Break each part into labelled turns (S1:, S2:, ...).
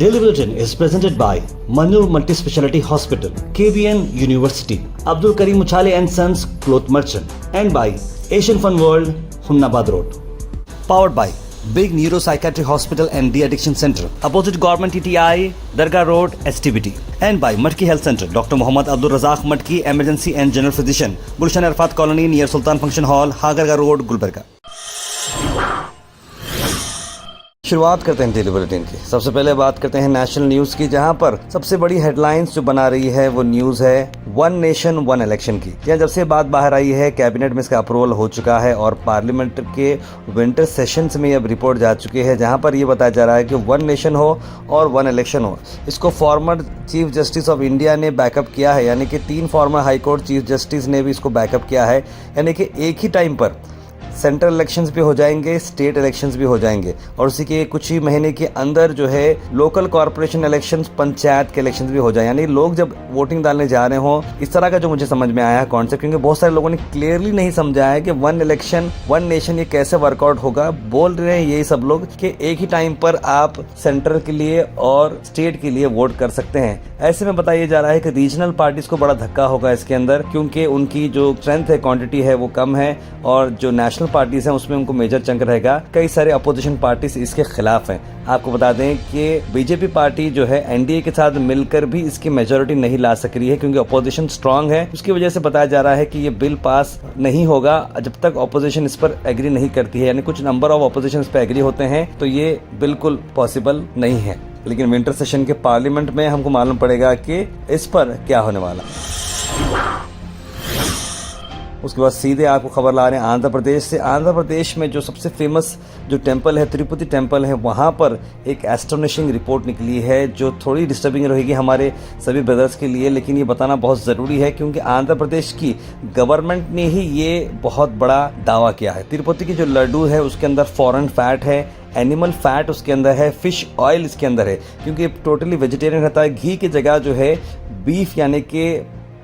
S1: Daily Bulletin is presented by Manur Multi-Speciality Hospital, KBN University, Abdul Karim Uchale and Sons Cloth Merchant, and by Asian Fun World, Hunnabad Road. Powered by Big Neuropsychiatric Hospital and De-Addiction Center, opposite Government TTI, Dargah Road, STBT. And by Matki Health Center, Dr. Muhammad Abdul Razak Matki, Emergency and General Physician, Gulshan Arfat Colony near Sultan Function Hall, Hagarga Road, Gulbarga. शुरुआत करते हैं daily bulletin की। सबसे पहले बात करते हैं national news की, जहां पर सबसे बड़ी हेडलाइंस जो बना रही है वो न्यूज़ है वन नेशन वन इलेक्शन की। जब से बात बाहर आई है, कैबिनेट में इसका अप्रूवल हो चुका है और पार्लियामेंट के विंटर सेशंस में अब रिपोर्ट जा चुकी है, जहां पर ये बताया जा रहा है कि वन नेशन हो और वन इलेक्शन हो। इसको former chief justice of India ने बैकअप किया है, यानी कि 3 farmer high court chief justice ने भी इसको बैकअप किया है, यानी कि एक ही टाइम पर सेंट्रल इलेक्शंस भी हो जाएंगे, स्टेट इलेक्शंस भी हो जाएंगे और उसी के कुछ ही महीने के अंदर जो है लोकल कॉर्पोरेशन इलेक्शंस, पंचायत के इलेक्शंस भी हो जाए। यानी लोग जब वोटिंग डालने जा रहे हो, इस तरह का जो मुझे समझ में आया है कॉन्सेप्ट, क्योंकि बहुत सारे लोगों ने क्लियरली नहीं समझा है कि वन इलेक्शन वन नेशन ये कैसे वर्कआउट होगा। बोल रहे हैं यही सब लोग कि एक ही टाइम पर आप सेंटर के लिए और स्टेट के लिए वोट कर सकते हैं। ऐसे में बताया जा रहा है कि रीजनल पार्टीज को बड़ा धक्का होगा इसके अंदर, क्योंकि उनकी जो स्ट्रेंथ है, क्वांटिटी है वो कम है और जो नेशनल पार्टीज हैं उसमें उनको मेजर चंक रहेगा। कई सारे अपोजिशन पार्टीज इसके खिलाफ हैं। आपको बता दें कि बीजेपी पार्टी जो है एनडीए के साथ मिलकर भी इसकी मेजोरिटी नहीं ला सक रही है, क्योंकि अपोजिशन स्ट्रांग है। उसकी वजह से बताया जा रहा है कि ये बिल पास नहीं होगा जब तक अपोजिशन इस पर एग्री नहीं करती है, यानी कुछ नंबर ऑफ अपोजिशन इस पर एग्री होते हैं तो ये बिल्कुल पॉसिबल नहीं है। लेकिन विंटर सेशन के पार्लियामेंट में हमको मालूम पड़ेगा कि इस पर क्या होने वाला। उसके बाद सीधे आपको खबर ला रहे हैं आंध्र प्रदेश से। आंध्र प्रदेश में जो सबसे फेमस जो टेंपल है, तिरुपति टेंपल है, वहाँ पर एक एस्टोनिशिंग रिपोर्ट निकली है जो थोड़ी डिस्टर्बिंग रहेगी हमारे सभी ब्रदर्स के लिए, लेकिन ये बताना बहुत ज़रूरी है क्योंकि आंध्र प्रदेश की गवर्नमेंट ने ही ये बहुत बड़ा दावा किया है। तिरुपति की जो लड्डू है उसके अंदर फॉरेन फैट है, एनिमल फैट उसके अंदर है, फिश ऑयल इसके अंदर है, क्योंकि टोटली वेजिटेरियन रहता है। घी की जगह जो है बीफ यानी कि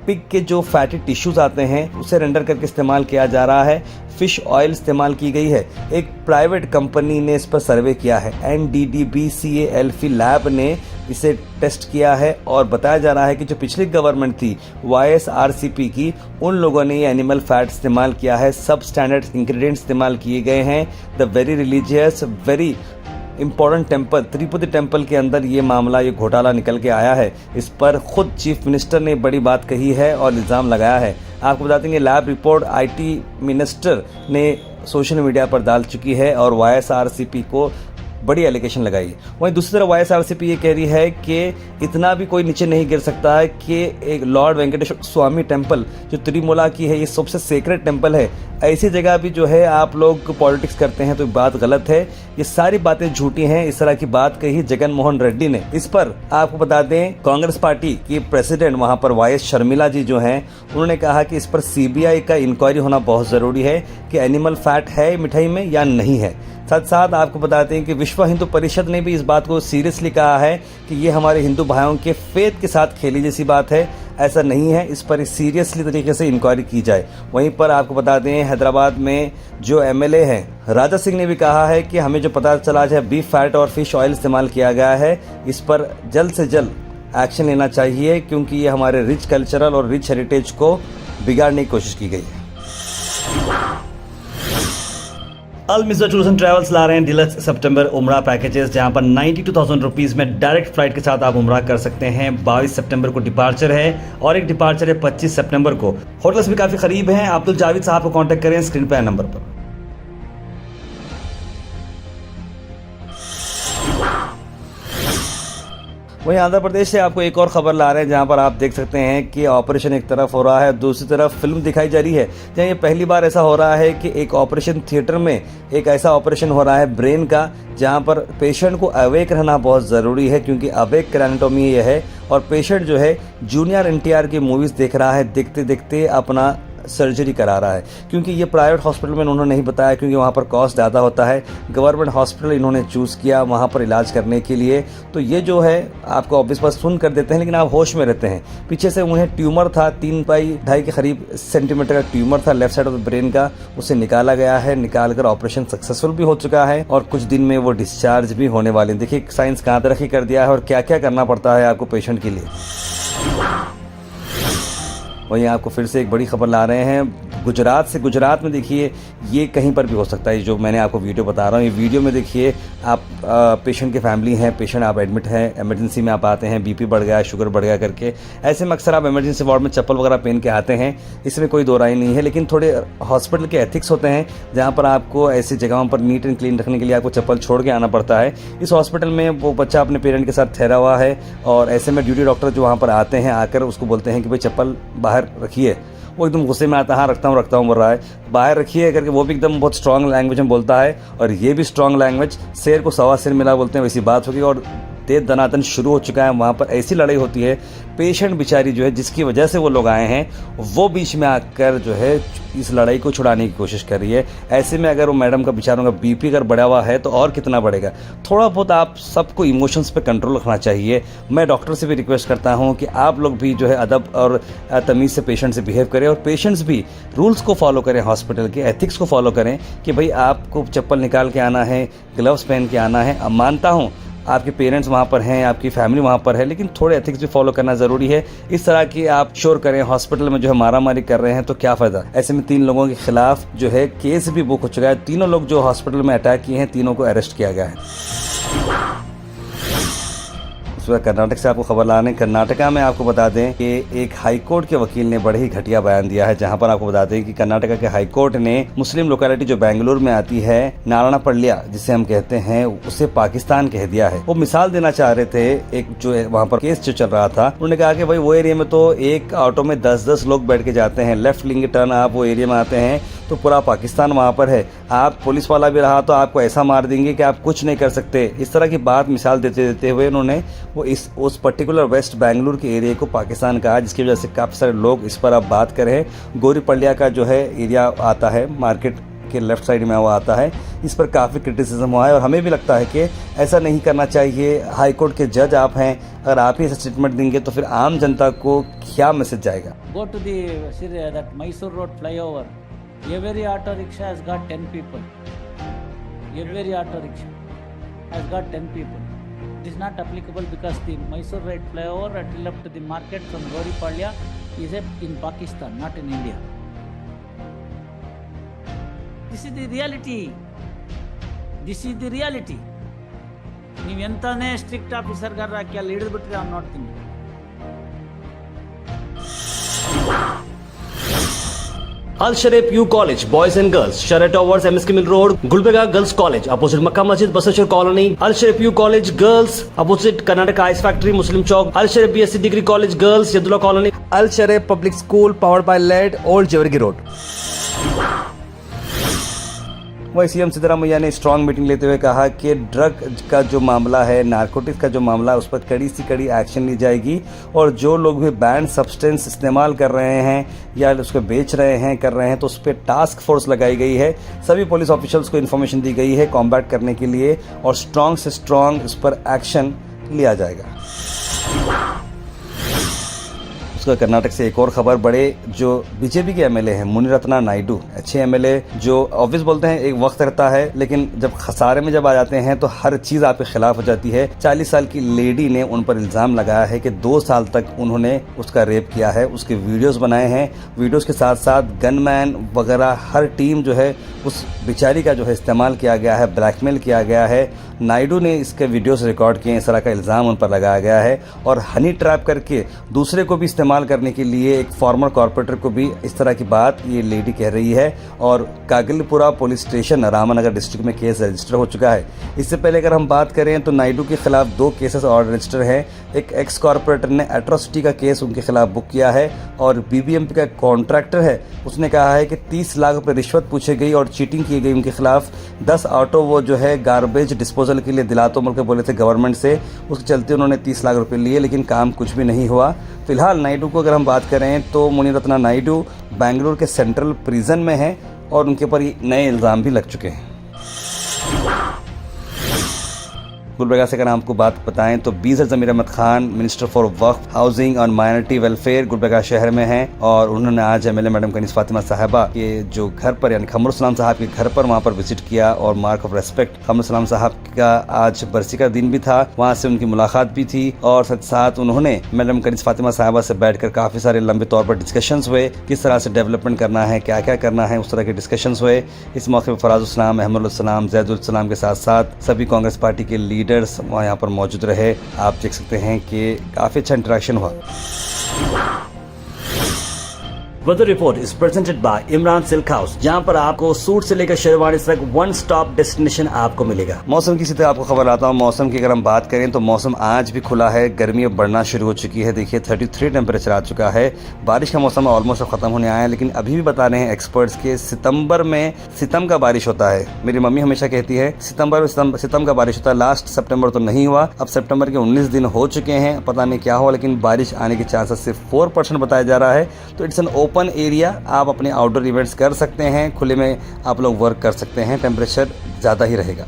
S1: पिग के जो फैटी टिश्यूज आते हैं उसे रेंडर करके इस्तेमाल किया जा रहा है। फिश ऑयल इस्तेमाल की गई है। एक प्राइवेट कंपनी ने इस पर सर्वे किया है, NDDBCALFI लैब ने इसे टेस्ट किया है और बताया जा रहा है कि जो पिछली गवर्नमेंट थी YSRCP की, उन लोगों ने ये एनिमल फैट इस्तेमाल किया है। सब स्टैंडर्ड इंग्रेडिएंट्स इस्तेमाल किए गए हैं। The very religious very important temple Tirupati temple के अंदर ये मामला, ये घोटाला निकल के आया है। इस पर खुद चीफ मिनिस्टर ने बड़ी बात कही है और इल्ज़ाम लगाया है। आपको बता देंगे लैब रिपोर्ट IT मिनिस्टर ने सोशल मीडिया पर डाल चुकी है और YSRCP को बड़ी एलिगेशन लगाई। वहीं दूसरी तरफ YSRCP ये कह रही है कि इतना भी कोई नीचे नहीं गिर सकता है कि एक लॉर्ड वेंकटेश्वर स्वामी टेंपल जो तिरुमला की है, ये सबसे सेक्रेट टेंपल है। ऐसी जगह भी जो है आप लोग पॉलिटिक्स करते हैं तो बात गलत है। ये सारी बातें झूठी हैं। इस तरह की बात कही जगन मोहन रेड्डी ने। इस पर आपको बता दें कांग्रेस पार्टी की प्रेसिडेंट वहां पर YS शर्मिला जी जो हैं, उन्होंने कहा कि इस पर CBI का इंक्वायरी होना बहुत जरूरी है कि एनिमल फैट है मिठाई में या नहीं है। साथ साथ आपको बताते हैं कि विश्व हिंदू परिषद ने भी इस बात को सीरियसली कहा है कि ये हमारे हिंदू भाइयों के फेथ के साथ खेली जैसी बात है, ऐसा नहीं है। इस पर सीरियसली तरीके से इंक्वायरी की जाए। वहीं पर आपको बता दें हैदराबाद में जो MLA हैं राजा सिंह ने भी कहा है कि हमें जो पता चला है बीफ फैट और फिश ऑयल इस्तेमाल किया गया है, इस पर जल्द से जल्द एक्शन लेना चाहिए, क्योंकि ये हमारे रिच कल्चरल और रिच हेरिटेज को बिगाड़ने की कोशिश की गई है। अल मिर्जा टूर्स एंड ट्रैवल्स ला रहे हैं डिलक्स सितंबर उमरा पैकेजेस, जहां पर 92,000 रुपीज़ में डायरेक्ट फ्लाइट के साथ आप उमरा कर सकते हैं। 22 सितंबर को डिपार्चर है और एक डिपार्चर है 25 सितंबर को। होटल्स भी काफ़ी करीब हैं। अब्दुल जावेद साहब को कांटेक्ट करें स्क्रीन पर नंबर पर। वहीं आंध्र प्रदेश से आपको एक और खबर ला रहे हैं, जहां पर आप देख सकते हैं कि ऑपरेशन एक तरफ हो रहा है, दूसरी तरफ फिल्म दिखाई जा रही है। जहां ये पहली बार ऐसा हो रहा है कि एक ऑपरेशन थिएटर में एक ऐसा ऑपरेशन हो रहा है ब्रेन का, जहां पर पेशेंट को अवेक रहना बहुत ज़रूरी है, क्योंकि अवेक क्रेनेटोमी ये है और पेशेंट जो है जूनियर NTR की मूवीज़ देख रहा है। देखते देखते अपना सर्जरी करा रहा है, क्योंकि ये प्राइवेट हॉस्पिटल में उन्होंने नहीं बताया, क्योंकि वहाँ पर कॉस्ट ज़्यादा होता है। गवर्नमेंट हॉस्पिटल इन्होंने चूज़ किया वहाँ पर इलाज करने के लिए। तो ये जो है आपको ऑब्वियस बात सुन कर देते हैं, लेकिन आप होश में रहते हैं। पीछे से उन्हें ट्यूमर था, 3 के करीब सेंटीमीटर का ट्यूमर था left side of the brain का, उसे निकाला गया है। निकाल कर ऑपरेशन सक्सेसफुल भी हो चुका है और कुछ दिन में वो डिस्चार्ज भी होने वाले हैं। देखिए साइंस कहाँ तरक्की कर दिया है और क्या क्या करना पड़ता है आपको पेशेंट के लिए। वहीं आपको फिर से एक बड़ी खबर ला रहे हैं गुजरात से। गुजरात में देखिए ये कहीं पर भी हो सकता है, जो मैंने आपको वीडियो बता रहा हूँ। ये वीडियो में देखिए आप पेशेंट की फैमिली हैं, पेशेंट आप एडमिट हैं, इमरजेंसी में आप आते हैं, बीपी बढ़ गया, शुगर बढ़ गया करके। ऐसे में अक्सर आप इमरजेंसी वार्ड में चप्पल वगैरह पहन के आते हैं, इसमें कोई दो राय नहीं है। लेकिन थोड़े हॉस्पिटल के एथिक्स होते हैं जहाँ पर आपको ऐसी जगहों पर नीट एंड क्लीन रखने के लिए आपको चप्पल छोड़ के आना पड़ता है। इस हॉस्पिटल में वो बच्चा अपने पेरेंट के साथ ठहरा हुआ है और ऐसे में ड्यूटी डॉक्टर जो वहाँ पर आते हैं आकर उसको बोलते हैं कि भाई चप्पल बाहर रखिए। वो एकदम गुस्से में आता है, हाँ रखता हूँ बोल रहा है, बाहर रखिए करके। वो भी एकदम बहुत स्ट्रांग लैंग्वेज में बोलता है और ये भी स्ट्रांग लैंग्वेज, शेर को सवा सिर मिला बोलते हैं, वैसी बात होगी। और तेज दनादन शुरू हो चुका है वहाँ पर, ऐसी लड़ाई होती है। पेशेंट बेचारी जो है जिसकी वजह से वो लोग आए हैं वो बीच में आकर जो है इस लड़ाई को छुड़ाने की कोशिश कर रही है। ऐसे में अगर वो मैडम का बेचारों का बीपी अगर बढ़ा हुआ है तो और कितना बढ़ेगा। थोड़ा बहुत आप सबको इमोशंस पे कंट्रोल रखना चाहिए। मैं डॉक्टर से भी रिक्वेस्ट करता हूँ कि आप लोग भी जो है अदब और तमीज़ से पेशेंट से बिहेव करें और पेशेंट्स भी रूल्स को फॉलो करें, हॉस्पिटल के एथिक्स को फॉलो करें कि भाई आपको चप्पल निकाल के आना है, ग्लव्स पहन के आना है। अब मानता हूँ आपके पेरेंट्स वहाँ पर हैं, आपकी फैमिली वहाँ पर है, लेकिन थोड़े एथिक्स भी फॉलो करना ज़रूरी है। इस तरह की आप शोर करें हॉस्पिटल में जो है मारामारी कर रहे हैं तो क्या फ़ायदा। ऐसे में 3 लोगों के खिलाफ जो है केस भी बुक हो चुका है। तीनों लोग जो हॉस्पिटल में अटैक किए हैं तीनों को अरेस्ट किया गया है। कर्नाटक से आपको खबर ला रहे हैं। कर्नाटका में आपको बता दें कि एक हाईकोर्ट के वकील ने बड़े ही घटिया बयान दिया है, जहां पर आपको बता दें कि कर्नाटका के हाईकोर्ट ने मुस्लिम लोकेलिटी जो बेंगलुरु में आती है, नारायणपल्लिया जिसे हम कहते हैं, उसे पाकिस्तान कह दिया है। वो मिसाल देना चाह रहे थे, एक जो वहाँ पर केस जो चल रहा था, उन्होंने कहा कि भाई वो एरिया में तो एक ऑटो में 10-10 लोग बैठ के जाते हैं, लेफ्ट लेंगे टर्न, आप वो एरिया में आते हैं तो पूरा पाकिस्तान वहाँ पर है। आप पुलिस वाला भी रहा तो आपको ऐसा मार देंगे कि आप कुछ नहीं कर सकते। इस तरह की बात मिसाल देते हुए उन्होंने वो उस पर्टिकुलर वेस्ट बेंगलुरु के एरिया को पाकिस्तान कहा, जिसकी वजह से काफ़ी सारे लोग इस पर अब बात करें। गोरीपल्लिया का जो है एरिया आता है, मार्केट के लेफ्ट साइड में वो आता है, इस पर काफ़ी क्रिटिसिज्म हुआ है और हमें भी लगता है कि ऐसा नहीं करना चाहिए। हाईकोर्ट के जज आप हैं, अगर आप ही ऐसा स्टेटमेंट देंगे तो फिर आम जनता को क्या मैसेज जाएगा।
S2: Go to that Mysore Road flyover. Every auto rickshaw has got 10 people. Every auto rickshaw has got 10 people. It is not applicable because the Mysore Road flyover till up to the market from Goripalya is in Pakistan, not in India. This is the reality. This is the reality. ನೀವು ಎಂತಾನೇ strict ಆಫೀಸರ್ಗಾರ ಹಾಕಿ ಅಲ್ಲಿ ಹಿಡಿದು ಬಿಟ್ರೆ ಅವ್ನು ನೋಡ್ತೀನಿ.
S3: Al Sharif U College, Boys and Girls, Sharia Towers, MSK Mill Road, Gulbega Girls College, opposite Makkah Masjid, Basashar Colony. Al Sharif U College Girls, opposite Karnataka Ice Factory, Muslim Chowk. Al Sharif BSc Degree College Girls, Yadullah Colony.
S4: Al Sharif Public School, powered by LED, Old Jawargi Road.
S1: वहीं CM Siddaramaiah ने strong meeting लेते हुए कहा कि drug का जो मामला है, नारकोटिक्स का जो मामला है, उस पर कड़ी से कड़ी एक्शन ली जाएगी और जो लोग भी बैंड सब्सटेंस इस्तेमाल कर रहे हैं या उसको बेच रहे हैं, कर रहे हैं, तो उस पर टास्क फोर्स लगाई गई है। सभी पुलिस ऑफिशियल्स को इन्फॉर्मेशन दी गई है कॉम्बैट करने के लिए और स्ट्रांग से स्ट्रांग इस पर एक्शन लिया जाएगा। कर्नाटक से एक और खबर, बड़े जो बीजेपी के एमएलए हैं मुनिरत्ना नायडू, अच्छे एमएलए जो ऑब्वियस बोलते हैं एक वक्त रहता है, लेकिन जब खसारे में जब आ जाते हैं तो हर चीज आपके खिलाफ हो जाती है। 40 साल की लेडी ने उन पर इल्जाम लगाया है कि 2 साल तक उन्होंने उसका रेप किया है। उसके वीडियोस बनाए हैं, वीडियोस के साथ साथ गनमैन वगैरह हर टीम जो है उस बेचारी का जो है इस्तेमाल किया गया है, ब्लैकमेल किया गया है। नायडू ने इसके वीडियोस रिकॉर्ड किए, इस तरह का इल्ज़ाम उन पर लगाया गया है और हनी ट्रैप करके दूसरे को भी इस्तेमाल करने के लिए एक फॉर्मर कॉर्पोरेटर को भी इस तरह की बात ये लेडी कह रही है। और कागिलपुरा पुलिस स्टेशन रामनगर डिस्ट्रिक्ट में केस रजिस्टर हो चुका है। इससे पहले अगर हम बात करें तो नायडू के खिलाफ 2 केसेस और रजिस्टर हैं। एक एक्स कॉर्पोरेटर ने एट्रोसिटी का केस उनके खिलाफ बुक किया है और बीबीएमपी का कॉन्ट्रैक्टर है, उसने कहा है कि 30 लाख रुपये रिश्वत पूछी गई और चीटिंग की गई उनके खिलाफ। 10 ऑटो वो जो है गार्बेज डिस्पोजल के लिए दिलातो बोल के बोले थे गवर्नमेंट से, उसके चलते उन्होंने 30 लाख रुपए लिए, लेकिन काम कुछ भी नहीं हुआ। फिलहाल नायडू टू को अगर हम बात करें तो मुनिरत्न नायडू बेंगलुरु के सेंट्रल प्रिजन में हैं और उनके ऊपर नए इल्ज़ाम भी लग चुके हैं। गुलबर्गा से अगर आपको बात बताएं तो बीज़र ज़मीर Ahmad Khan minister for Waqf, housing और माइनॉरिटी वेलफेयर गुलबर्गा शहर में हैं और उन्होंने आज एमएलए मैडम कनीज़ फातिमा साहिबा के जो घर पर यानी क़मरुल सलाम साहब के घर पर वहाँ पर विजिट किया और मार्क ऑफ रेस्पेक्ट, क़मरुल सलाम साहब का आज बरसी का दिन भी था, वहाँ से उनकी मुलाकात भी थी और साथ उन्होंने मैडम कनीज़ फातिमा साहिबा से बैठकर काफ़ी सारे लंबे तौर पर डिस्कशंस हुए, किस तरह से डेवलपमेंट करना है, क्या क्या करना है, उस तरह के डिस्कशंस हुए। इस मौके पर फराजुल इस्लाम, अहमदुल सलाम, जैदुल सलाम के साथ साथ सभी कांग्रेस पार्टी के लीडर्स वहाँ यहाँ पर मौजूद रहे। आप देख सकते हैं कि काफ़ी अच्छा इंटरेक्शन हुआ।
S3: Weather report is presented by Imran silk house, जहां पर आपको सूट से लेकर शेरवानी तक वन स्टॉप डेस्टिनेशन आपको मिलेगा।
S1: मौसम की सीधे आपको खबर आता हूँ। मौसम की अगर हम बात करें तो मौसम आज भी खुला है, गर्मी अब बढ़ना शुरू हो चुकी है। देखिए 33 टेम्परेचर आ चुका है, बारिश का मौसम ऑलमोस्ट खत्म होने आया है, लेकिन अभी भी बता रहे हैं एक्सपर्ट्स के सितंबर में सितम का बारिश होता है। मेरी मम्मी हमेशा कहती है सितम का बारिश होता है। लास्ट सितंबर तो नहीं हुआ, अब सितंबर के 19 दिन हो चुके हैं, पता नहीं क्या हुआ, लेकिन बारिश आने के चांसेस सिर्फ 4% बताया जा रहा है। तो इट्स एन ओपन एरिया, आप अपने आउटडोर इवेंट्स कर सकते हैं, खुले में आप लोग वर्क कर सकते हैं, टेम्परेचर ज़्यादा ही रहेगा।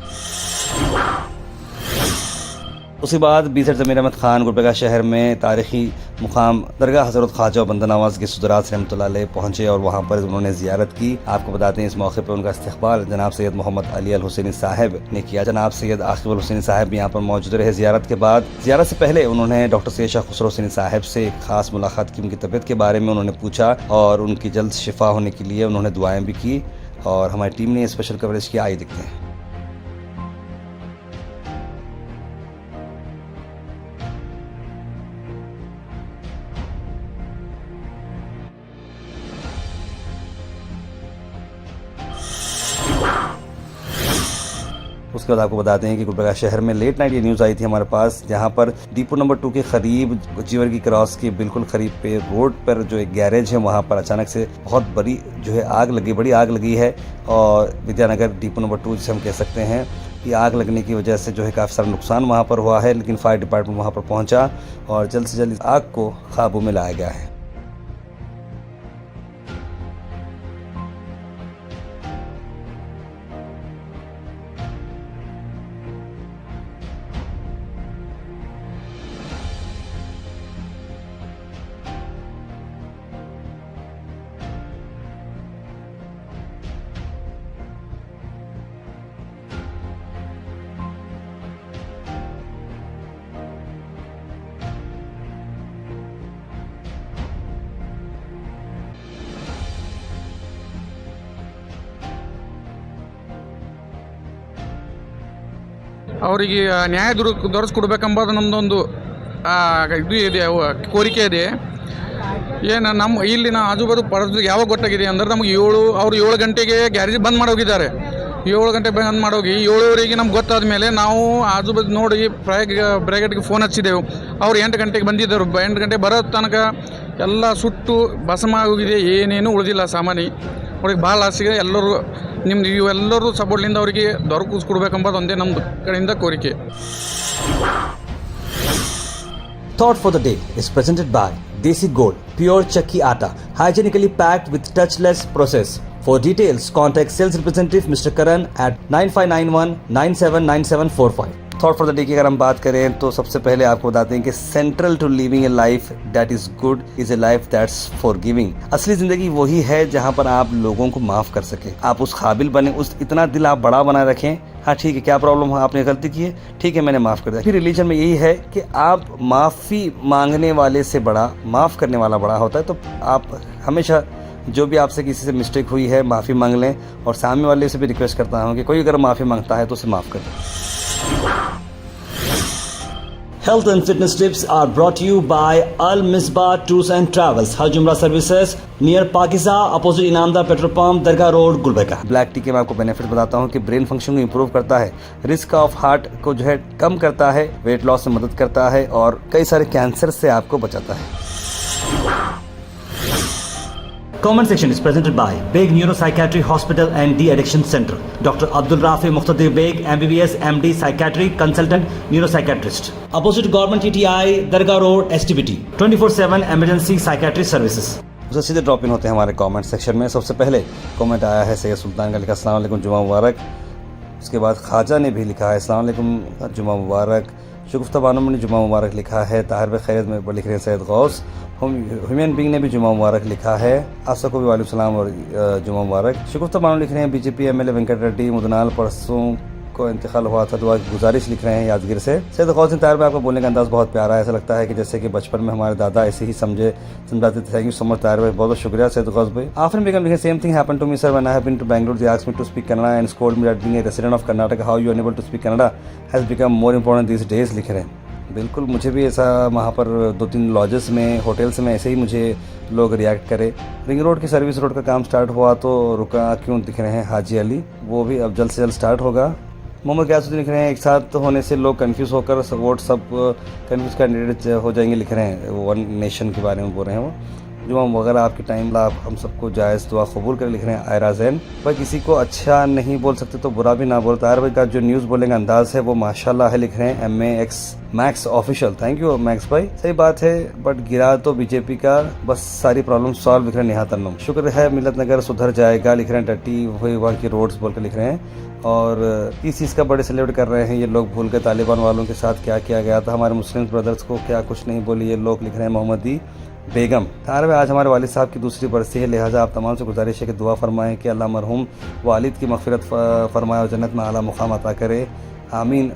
S1: उसके बाद बीज़र ज़मीर अहमद खान गुलबर्गा शहर में तारीख़ी मुकाम दरगाह हज़रत ख्वाजा बंदा नवाज़ के सुदरात रहमतुल्लाह अलैह पहुँचे और वहाँ पर उन्होंने ज़ियारत की। आपको बताते हैं इस मौके पर उनका इस्तक़बाल जनाब सैयद मोहम्मद अली अल हुसैनी साहब ने किया। जनाब सैयद आक़िब अल हुसैनी साहब भी यहाँ पर मौजूद रहे ज़ियारत के बाद। ज़ियारत से पहले उन्होंने डॉक्टर सैयद शाह खुसरो हुसैनी साहब से एक ख़ास मुलाकात की, उनकी तबीयत के बारे में उन्होंने पूछा और उनकी जल्द शिफा होने के लिए उन्होंने दुआएँ भी की और हमारी टीम ने स्पेशल कवरेज किया। आइए देखते हैं। उसके बाद आपको बताते हैं कि गुलबर्गा शहर में लेट नाइट ये न्यूज़ आई थी हमारे पास, जहां पर डिपो नंबर 2 के करीब जीवर्गी क्रॉस के बिल्कुल करीब पे रोड पर जो एक गैरेज है वहां पर अचानक से बहुत बड़ी जो है बड़ी आग लगी है और विद्यानगर डिपो नंबर 2 जिसे हम कह सकते हैं, ये आग लगने की वजह से जो है काफ़ी सारा नुकसान वहाँ पर हुआ है, लेकिन फायर डिपार्टमेंट वहाँ पर पहुँचा और जल्द से जल्द आग को काबू में लाया गया है।
S5: ಅವರಿಗೆ ನ್ಯಾಯ ದೊರಕಿಸ್ಕೊಡ್ಬೇಕೆಂಬುದು ನಮ್ಮದೊಂದು ಇದು ಇದೆ, ಕೋರಿಕೆ ಇದೆ. ಏನು ನಮ್ಮ ಇಲ್ಲಿನ ಆಜುಬಾಜು ಪರಿಸ್ಥಿತಿ ಯಾವಾಗ ಗೊತ್ತಾಗಿದೆ ಅಂದರೆ ನಮಗೆ 7 ಗಂಟೆಗೆ ಗ್ಯಾರೇಜ್ ಬಂದ್ ಮಾಡೋಗಿದ್ದಾರೆ. 7 ಗಂಟೆ ಬಂದ್ ಮಾಡೋಗಿ 7:15 ನಮ್ಗೆ ಗೊತ್ತಾದ ಮೇಲೆ ನಾವು ಆಜುಬಾಜು ನೋಡಿ ಬ್ರಿಗೇಡ್ಗೆ ಫೋನ್ ಹಚ್ಚಿದ್ದೆವು. ಅವ್ರು 8 ಗಂಟೆಗೆ ಬಂದಿದ್ದರು. 8 ಗಂಟೆ ಬರೋ ತನಕ ಎಲ್ಲ ಸುಟ್ಟು ಭಸ್ಮ ಆಗೋಗಿದೆ, ಏನೇನು ಉಳಿದಿಲ್ಲ ಸಾಮಾನು. ಅವ್ರಿಗೆ ಭಾಳ ಆಸೆಗೆ ಎಲ್ಲರೂ ನಿಮ್ದು ಇವೆಲ್ಲರೂ ಸಪೋರ್ಟ್ಲಿಂದ ಅವರಿಗೆ ದೊರಕಿಸ್ಕೊಡ್ಬೇಕೆಂಬುದು ಒಂದೇ ನಮ್ಮ ಕಡೆಯಿಂದ ಕೋರಿಕೆ.
S3: Thought for the day is presented by Desi Gold, pure chakki atta, hygienically packed with touchless process. For details, contact sales representative Mr. Karan at 9591 979745. Thought for the day की अगर हम बात करें तो सबसे पहले आपको बताते हैं कि central to living a life that is good is a life that's forgiving. असली जिंदगी वही है जहां पर आप लोगों को माफ कर सके, आप उस काबिल बने, उस इतना दिल आप बड़ा बनाए रखें। हाँ ठीक है, क्या प्रॉब्लम है, आपने गलती की है, ठीक है मैंने माफ़ कर दिया। फिर रिलीजन में यही है कि आप माफ़ी मांगने वाले से बड़ा, माफ़ करने वाला बड़ा होता है। तो आप हमेशा जो भी आपसे किसी से मिस्टेक हुई है माफ़ी मांग लें और सामने वाले से भी रिक्वेस्ट करता हूँ कि कोई अगर माफ़ी मांगता है तो उसे माफ़ कर दें। Health and fitness tips are brought to you by Al Misbah Tours and Travels, Hajj Umrah Services near Pakiza, opposite Inamdar Petrol Pump, Dargah Road, Gulbarga.
S1: Black T के मैं आपको बेनिफिट बताता हूँ कि ब्रेन फंक्शन को improve करता है, risk of heart को जो है कम करता है, वेट लॉस में मदद करता है और कई सारे कैंसर से आपको बचाता है।
S3: Comment section is presented by Beg Neuropsychiatry Hospital and De-Addiction Center. Dr. Abdul Rafi Muqtadir Beg, MBBS, MD, Psychiatry, Consultant, Neuropsychiatrist. Opposite Government TTI, Dargah Road, STBT. 24/7 Emergency Psychiatry Services.
S1: उसे सीधे drop in होते हैं हमारे comment section में। सबसे पहले comment आया है सैयद सुल्तान का, लिखा अस्सलाम वालेकुम, जुमा मुबारक। उसके बाद ख्वाजा ने भी लिखा है अस्सलाम वालेकुम, जुमा मुबारक। शगुफ्ता बानो ने जुमा मुबारक लिखा है। ताहिर भाई खैरियत में लिख रहे हैं सैयद गौस। ह्यूमन बींग ने भी जुमा मुबारक लिखा है। आशा को भी वालेकुम सलाम और जुमा मुबारक। शगुफ्ता बानो लिख रहे हैं बीजेपी एमएलए वेंकट रेड्डी मुदनाल परसों को इंतकाल हुआ था, दुआ की गुजारिश लिख रहे हैं यादगिर से। सैयद गौस ताहिर भाई, आपका बोलने का अंदाज़ बहुत प्यारा है। ऐसा लगता है कि जैसे कि बचपन में हमारे दादा ऐसे ही समझाते थे। Thank you so much Tahir भाई, बहुत बहुत शुक्रिया सैयद गौस भाई। आफरीन बेगम लिखे same thing happened to me sir when I have been to Bangalore, they asked me to speak Kannada and scolded me that being a resident of Karnataka how you unable to speak Kannada has become more important this days, लिख रहे हैं। बिल्कुल, मुझे भी ऐसा वहाँ पर 2-3 lodges में, होटल्स में ऐसे ही मुझे लोग रिएक्ट करे। रिंग रोड की सर्विस रोड का काम स्टार्ट हुआ तो रुका क्यों, दिख रहे हैं हाजी अली, वो भी अब जल्द से जल्द स्टार्ट होगा। मोहम्मद गयासुद्दीन लिख रहे हैं एक साथ होने से लोग कंफ्यूज होकर वोट सब कंफ्यूज कैंडिडेट हो जाएंगे, लिख रहे हैं। वन नेशन के बारे में बोल रहे हैं वो। जुमा वगैरह आपकी टाइम आप हम सबको जायज़ दुआ कबूल कर, लिख रहे हैं आयरा जैन। भाई किसी को अच्छा नहीं बोल सकते तो बुरा भी ना बोलता। यार भाई का जो न्यूज़ बोलने का अंदाज़ है वो माशाल्लाह है, लिख रहे हैं MAX max official. Thank you max भाई, सही बात है। बट गिरा तो बीजेपी का, बस सारी प्रॉब्लम सॉल्व, लिख रहे हैं निहात अन्नम। शुक्र है मिलत नगर सुधर जाएगा, लिख रहे हैं डटी हुई वहाँ की रोड्स बोल कर लिख रहे हैं। और इस चीज़ का बड़े सेलिब्रेट कर रहे हैं ये लोग, भूल के तालिबान वालों के साथ क्या किया गया था, हमारे मुस्लिम ब्रदर्स को क्या कुछ नहीं बोली ये लोग, लिख रहे हैं मोहम्मदी बेगम। तार में आज हमारे वालिद साहब की दूसरी बरसी है, लिहाजा आप तमाम से गुजारिश है कि दुआ फरमाएं कि अल्लाह मरहूम वालिद की मग़फ़िरत फरमाए और जन्नत में आला मुक़ाम अता करे, आमीन।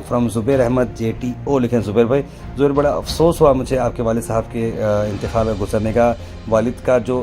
S1: फ्रॉम ज़ुबैर अहमद JTO, लिखें ज़ुबैर भाई। ज़ुबैर, बड़ा अफसोस हुआ मुझे आपके वालिद साहब के इंतकाल में गुजरने का। वालिद का जो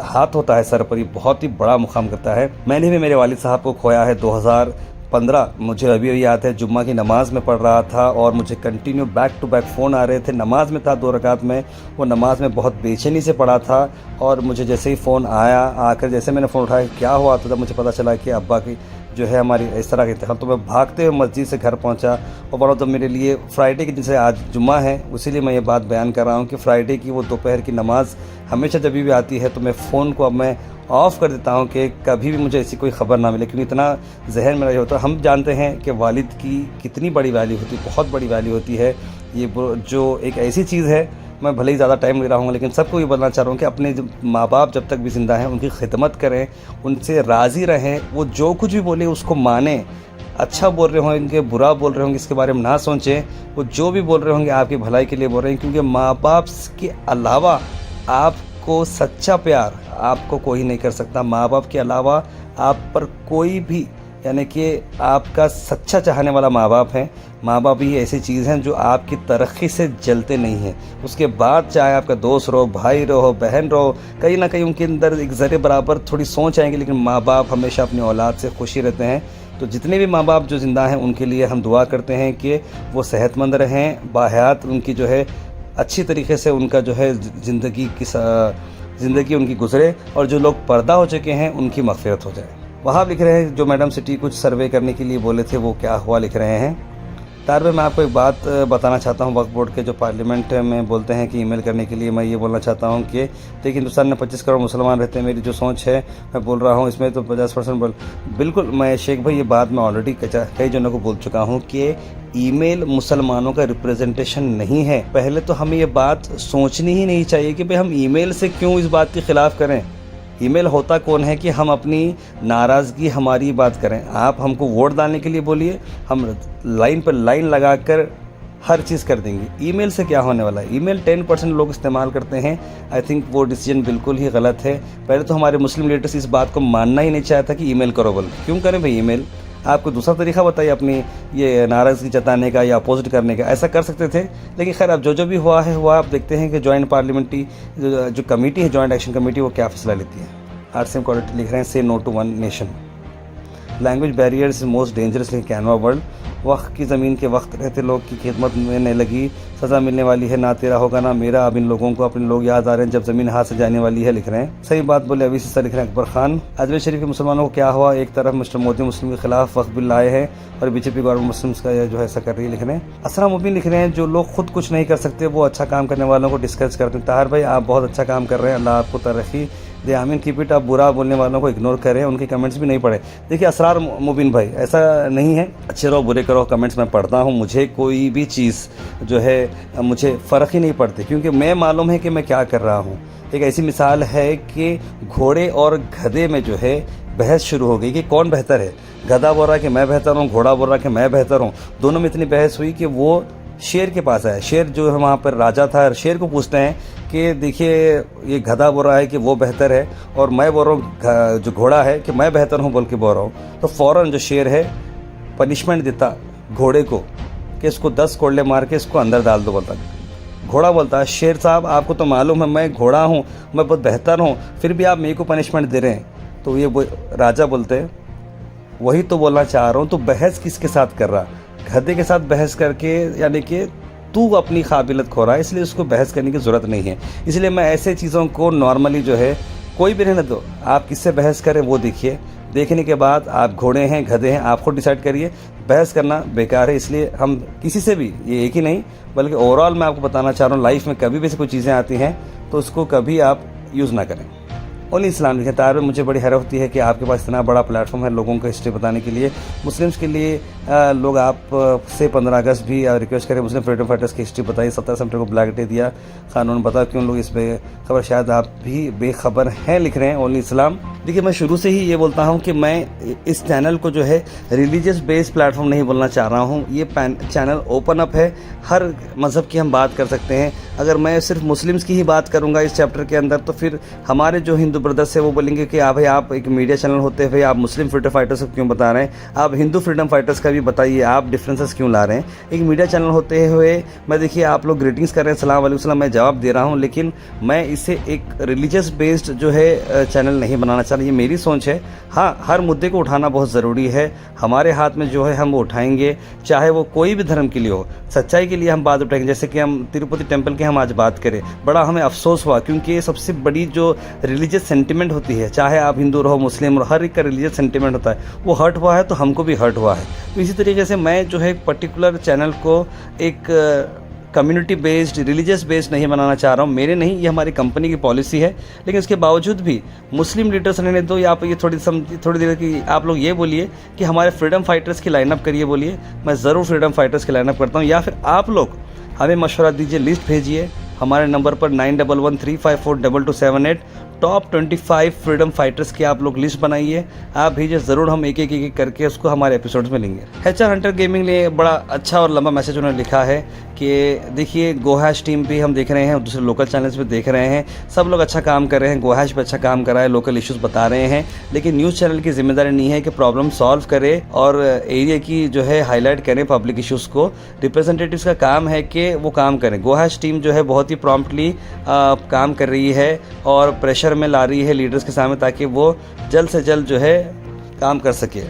S1: हाथ होता है सर पर, ये बहुत ही बड़ा मुक़ाम करता है। मैंने भी मेरे वालिद साहब को खोया है 2015। मुझे अभी याद है, जुम्मा की नमाज़ में पढ़ रहा था और मुझे continue back to back phone आ रहे थे। नमाज़ में था 2 रकात में, वो नमाज़ में बहुत बेचैनी से पढ़ा था और मुझे जैसे ही फ़ोन आया, आकर जैसे मैंने फ़ोन उठाया क्या हुआ तो तब मुझे पता चला कि अब्बा की जो है हमारी इस तरह का इंतकाल। तो मैं भागते हुए मस्जिद से घर पहुंचा और बड़ा तो मेरे लिए फ्राइडे के दिन से आज जुम्मा है, उसीलिए मैं ये बात बयान कर रहा हूँ कि फ्राइडे की वो दोपहर की नमाज़ हमेशा जब भी आती है तो मैं फ़ोन को अब मैं ऑफ़ कर देता हूँ कि कभी भी मुझे ऐसी कोई ख़बर ना मिले, क्योंकि इतना जहन मेरा ये होता है। हम जानते हैं कि वालिद की कितनी बड़ी वैल्यू होती है, बहुत बड़ी वैल्यू होती है। ये जो एक ऐसी चीज़ है, मैं भले ही ज़्यादा टाइम ले रहा हूँ लेकिन सबको ये बोलना चाह रहा हूँ कि अपने माँ बाप जब तक भी ज़िंदा हैं उनकी खिदमत करें, उनसे राज़ी रहें। वो जो कुछ भी बोले उसको मानें। अच्छा बोल रहे होंगे, बुरा बोल रहे होंगे, इसके बारे में ना सोचें। वो जो भी बोल रहे होंगे आपकी भलाई के लिए बोल रहे हैं, क्योंकि माँ बाप के अलावा आपको सच्चा प्यार आपको कोई नहीं कर सकता। माँ बाप के अलावा आप पर कोई भी, यानी कि आपका सच्चा चाहने वाला माँ बाप है। माँ बाप ही ऐसी चीज़ हैं जो आपकी तरक्की से जलते नहीं हैं। उसके बाद चाहे आपका दोस्त रहो, भाई रहो, बहन रहो, कहीं ना कहीं उनके अंदर एक ज़रे बराबर थोड़ी सोच आएंगी, लेकिन माँ बाप हमेशा अपनी औलाद से खुशी रहते हैं। तो जितने भी माँ बाप जो ज़िंदा हैं उनके लिए हम दुआ करते हैं कि वो सेहतमंद रहें, बाहयात उनकी जो है अच्छी तरीके से उनका जो है ज़िंदगी उनकी गुजरे, और जो लोग पर्दा हो चुके हैं उनकी मग़फ़िरत हो जाए। वहाँ लिख रहे हैं जो मैडम सिटी कुछ सर्वे करने के लिए बोले थे वो क्या हुआ, लिख रहे हैं। तार में मैं आपको एक बात बताना चाहता हूँ। वक्फ बोर्ड के जो पार्लियामेंट में बोलते हैं कि ईमेल करने के लिए, मैं ये बोलना चाहता हूँ कि देखिए हिंदुस्तान में 25 करोड़ मुसलमान रहते हैं। मेरी जो सोच है मैं बोल रहा हूँ इसमें तो 50% बिल्कुल। मैं शेख भाई ये बात मैं ऑलरेडी कई जनों को बोल चुका हूँ कि ईमेल मुसलमानों का रिप्रेजेंटेशन नहीं है। पहले तो हमें ये बात सोचनी ही नहीं चाहिए कि भाई हम ईमेल से क्यों इस बात के ख़िलाफ़ करें। ईमेल होता कौन है कि हम अपनी नाराज़गी हमारी बात करें। आप हमको वोट डालने के लिए बोलिए, हम लाइन पर लाइन लगाकर हर चीज़ कर देंगे। ईमेल से क्या होने वाला है। ईमेल 10% लोग इस्तेमाल करते हैं। आई थिंक वो डिसीजन बिल्कुल ही गलत है। पहले तो हमारे मुस्लिम लीडर्स इस बात को मानना ही नहीं चाहता कि ईमेल करो बोल। क्यों करें भाई ईमेल? आपको दूसरा तरीका बताइए अपनी ये नाराज़गी जताने का या अपोजिट करने का। ऐसा कर सकते थे, लेकिन खैर अब जो भी हुआ है हुआ। आप देखते हैं कि जॉइंट पार्लियामेंट्री जो कमेटी है, जॉइंट एक्शन कमेटी, वो क्या फैसला लेती है। RCM क्वालिटी लिख रहे हैं say no to one nation. Language barriers is most dangerous in canva world. वक्त की ज़मीन के वक्त रहते लोग की खिदमत में लगी, सज़ा मिलने वाली है, ना तेरा होगा ना मेरा, अब इन लोगों को अपने लोग याद आ रहे हैं जब ज़मीन हाथ से जाने वाली है, लिख रहे हैं। सही बात बोले अभी से लिख रहे हैं अकबर खान। अजमेर शरीफ के मुसलमानों को क्या हुआ, एक तरफ मिस्टर मोदी मुस्लिम के खिलाफ वक्फ बिल लाए हैं और बीजेपी गवर्नमेंट मुस्लिम्स का जो है ऐसा कर रही है, लिख रहे हैं। असरा मुबीन लिख रहे हैं जो लोग खुद कुछ नहीं कर सकते वो अच्छा काम करने वालों को डिस्कस करते हैं। ताहिर भाई आप बहुत अच्छा काम कर रहे हैं, अल्लाह आपको तरक्की दे, आमीन, कीप इट। आप बुरा बोलने वालों को इग्नोर करें, उनके कमेंट्स भी नहीं पढ़े। देखिए असरार मुबीन भाई ऐसा नहीं है, अच्छे रहो बुरे करो कमेंट्स मैं पढ़ता हूँ, मुझे कोई भी चीज़ जो है मुझे फ़र्क ही नहीं पड़ती क्योंकि मैं मालूम है कि मैं क्या कर रहा हूँ। एक ऐसी मिसाल है कि घोड़े और गधे में जो है बहस शुरू हो गई कि कौन बेहतर है। गधा बोल रहा है कि मैं बेहतर हूँ, घोड़ा बोल रहा है कि मैं बेहतर हूँ। दोनों में इतनी बहस हुई कि वो शेर के पास आया। शेर जो है वहाँ पर राजा था, शेर को पूछते हैं कि देखिए ये गधा बोल रहा है कि वो बेहतर है और मैं बोल रहा हूँ जो घोड़ा है कि मैं बेहतर हूँ बोल के बोल रहा हूँ। तो फ़ौरन जो शेर है पनिशमेंट देता घोड़े को कि इसको 10 कोड़ले मार के इसको अंदर डाल दो। बोलता घोड़ा बोलता है शेर साहब आपको तो मालूम है मैं घोड़ा हूँ, मैं बहुत बेहतर हूँ, फिर भी आप मेरे को पनिशमेंट दे रहे हैं। तो ये राजा बोलते हैं वही तो बोलना चाह रहा हूँ, तो बहस किसके साथ कर रहा, गधे के साथ बहस करके, यानी कि तू अपनी काबिलियत खो रहा है, इसलिए उसको बहस करने की ज़रूरत नहीं है। इसलिए मैं ऐसे चीज़ों को नॉर्मली जो है कोई भी रहने दो, आप किससे बहस करें वो देखिए, देखने के बाद आप घोड़े हैं गधे हैं आप खुद डिसाइड करिए। बहस करना बेकार है, इसलिए हम किसी से भी, ये एक ही नहीं बल्कि ओवरऑल मैं आपको बताना चाह रहा हूँ लाइफ में कभी भी ऐसी कोई चीज़ें आती हैं तो उसको कभी आप यूज़ ना करें। ओनली इस्लाम लिखे। तार में मुझे बड़ी हैरत होती है कि आपके पास इतना बड़ा प्लेटफॉर्म है लोगों को हिस्ट्री बताने के लिए, मुस्लिम्स के लिए। लोग आप से 15 अगस्त भी रिक्वेस्ट करें मुस्लिम फ्रीडम फाइटर्स की हिस्ट्री बताइए। 17 सितंबर को ब्लैक डे दिया कानून, बताओ क्यों लोग इस बेखबर, शायद आप भी बेखबर हैं, लिख रहे हैं ओनली इस्लाम। देखिए मैं शुरू से ही ये बोलता हूँ कि मैं इस चैनल को जो है रिलीजियस बेस्ड प्लेटफॉर्म नहीं बोलना चाह रहा हूँ। ये चैनल ओपन अप है, हर मज़हब की हम बात कर सकते हैं। अगर मैं सिर्फ मुस्लिम्स की ही बात करूँगा इस चैप्टर के अंदर तो फिर हमारे जो हिंदू ब्रदर्स है वो बोलेंगे कि भाई आप एक मीडिया चैनल होते हुए आप मुस्लिम फ्रीडम फाइटर्स को क्यों बता रहे हैं, आप हिंदू फ्रीडम फाइटर्स का भी बताइए, आप डिफरेंसेस क्यों ला रहे हैं। एक मीडिया चैनल होते हुए मैं देखिए आप लोग ग्रीटिंग्स कर रहे हैं, सलाम वालेकुम सलाम, मैं जवाब दे रहा हूँ, लेकिन मैं इसे एक रिलीजियस बेस्ड जो है चैनल नहीं बनाना चाह रहा। ये मेरी सोच है। हाँ, हर मुद्दे को उठाना बहुत ज़रूरी है, हमारे हाथ में जो है हम वो उठाएंगे, चाहे वो कोई भी धर्म के लिए हो, सच्चाई के लिए हम बात उठाएंगे। जैसे कि हम तिरुपति टेम्पल की हम आज बात करें, बड़ा हमें अफसोस हुआ क्योंकि ये सबसे बड़ी जो रिलीजियस सेंटिमेंट होती है, चाहे आप हिंदू रहो मुस्लिम रहो, हर एक का रिलीजियस सेंटिमेंट होता है, वो हर्ट हुआ है तो हमको भी हर्ट हुआ है। तो इसी तरीके से मैं जो है एक पर्टिकुलर चैनल को एक कम्युनिटी बेस्ड रिलीजियस बेस्ड नहीं बनाना चाह रहा हूँ। मेरे नहीं, ये हमारी कंपनी की पॉलिसी है, लेकिन इसके बावजूद भी मुस्लिम लीडर्स रहने दो, या आप ये थोड़ी देर की आप लोग ये बोलिए कि हमारे फ्रीडम फाइटर्स की लाइनअप करिए, बोलिए मैं ज़रूर फ्रीडम फाइटर्स की लाइनअप करता हूँ। या फिर आप लोग हमें मशवरा दीजिए, लिस्ट भेजिए हमारे नंबर पर 9113542278। टॉप 25 फ्रीडम फाइटर्स की आप लोग लिस्ट बनाइए, आप भेजिए, ज़रूर हम एक एक करके उसको हमारे एपिसोड्स में लेंगे। HR हंटर गेमिंग ने बड़ा अच्छा और लंबा मैसेज उन्होंने लिखा है कि देखिए गोहैश टीम भी हम देख रहे हैं, दूसरे लोकल चैनल्स पे देख रहे हैं, सब लोग अच्छा काम कर रहे हैं, गोहैश पे अच्छा काम कर रहा है, लोकल इश्यूज़ बता रहे हैं, लेकिन न्यूज़ चैनल की जिम्मेदारी नहीं है कि प्रॉब्लम सॉल्व करे और एरिया की जो है हाईलाइट करें पब्लिक इश्यूज़ को। रिप्रेजेंटेटिव्स का काम है कि वो काम करें। गोहैश टीम जो है बहुत ही प्रॉम्प्टली काम कर रही है और प्रेशर में ला रही है लीडर्स के सामने ताकि वो जल्द से जल्द जो है काम कर सके।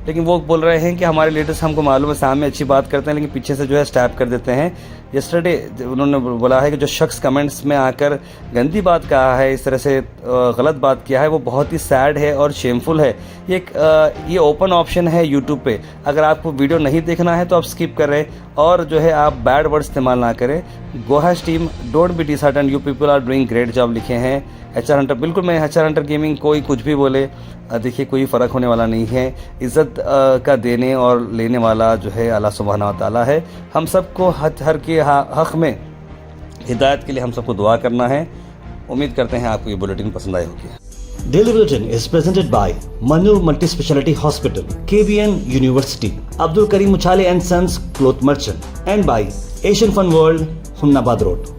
S1: लेकिन वो बोल रहे हैं कि हमारे लीडर्स, हमको मालूम है सामने अच्छी बात करते हैं लेकिन पीछे से जो है स्टैप कर देते हैं। यस्टरडे उन्होंने बोला है कि जो शख्स कमेंट्स में आकर गंदी बात कहा है, इस तरह से गलत बात किया है, वो बहुत ही सैड है और शेमफुल है। ये ओपन ऑप्शन है यूट्यूब पे, अगर आपको वीडियो नहीं देखना है तो आप स्किप करें और जो है आप बैड वर्ड इस्तेमाल ना करें। गोहैश team don't be dishearten, you people are doing great job, लिखे हैं HR हंटर। बिल्कुल मैं HR हंटर गेमिंग, कोई कुछ भी बोले देखिए कोई फ़र्क होने वाला नहीं है। इज़्ज़त का देने और लेने वाला जो है अल्लाह सुब्हानहू व तआला है। हम सबको हर के हक़ में हिदायत के लिए हम सबको दुआ करना है। उम्मीद करते हैं आपको ये बुलेटिन पसंद आई होगी।
S3: Daily Bulletin is presented by Manur Multi Speciality Hospital, KBN University, Abdul Karim Muchale and Sons Cloth Merchant, and by Asian Fun World, Hunnabad Road.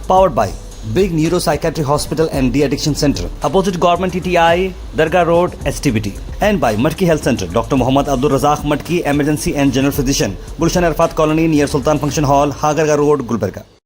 S3: Powered by Big Neuro Psychiatry Hospital and De-Addiction Center, opposite Government TTI, Dargah Road, STBT. And by Matki Health Center, Dr. Muhammad Abdul Razak Matki, Emergency and General Physician, Gulshan Arfat Colony near Sultan Function Hall, Hagarga Road, Gulbarga.